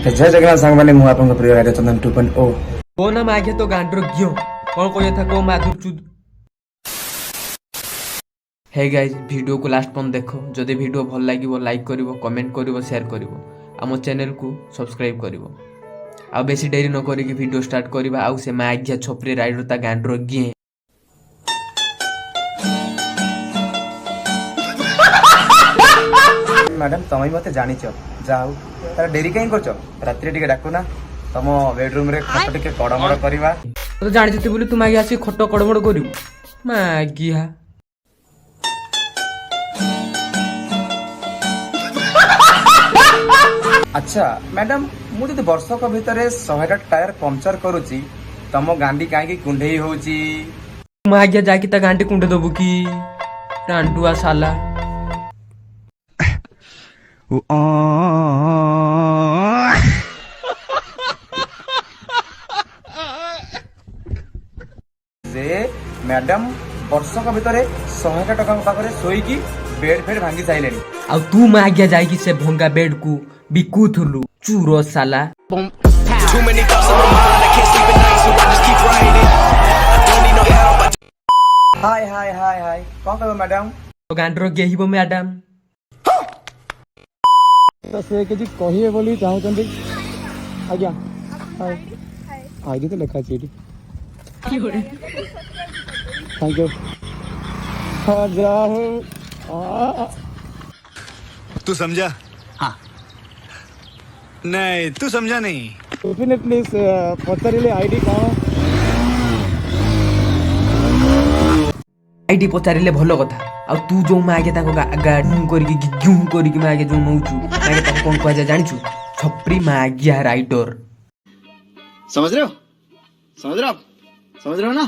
जय जगन्नाथ सांग मैंने मुँह आपन प्रिय राजा चंदन 2.0 को ना मागे तो गांडर गियो कौन कोई था को माधुर चुद। हे गाइस वीडियो को लास्ट पन देखो जदि वीडियो भल लागिवो लाइक करिवो कमेंट करिवो शेयर करिवो आम चैनल को सब्सक्राइब करिवो आ बेसी देरी न करी कि वीडियो स्टार्ट करबा आ से मागिया छपरी राइडर ता गांडर गिए। मैडम तमें मत जानी जाऊ तार डेरी कहीं कर राति टिके डाकू ना तुम बेडरूम रे खट टिके कड़मड़ करवा तो जानि जति बोली तुम आगे आसी खट कड़मड़ करिवो मागिया। अच्छा मैडम मुझे वर्षक भितर 100टा टायर पंक्चर करुची तम गांडी कहीं कुंडई होची मागिया जाकी ता गांडी कुंडे दबु की रांडुआ साला से मैडम वर्षक भितर 100टा टका पाखरे सोईकी बेड फेड भांगी साइले आ तू मागिया जाकी से भंगा बेड को बिकुथुलु चूरो साला। हाय हाय हाय हाय कौन कहबो मैडम तो गांडर गेहिबो मैडम तो से किसी कहिए बोली चाहते आज्ञा हाय आईडी तो लिखा है थैंक यू तू समझा? हाँ नहीं तू समझा नहीं। डेफिनेटली पचारे आईडी कौन आईडी पचारिले भल कथा आ तू जो मागे ताको गाडू करके गिग्यू करके मागे जो नौचू मागे ताको कोन कहजा जानिचू छपरी मागिया राइडर। समझ रहे हो? समझ रहे हो ना?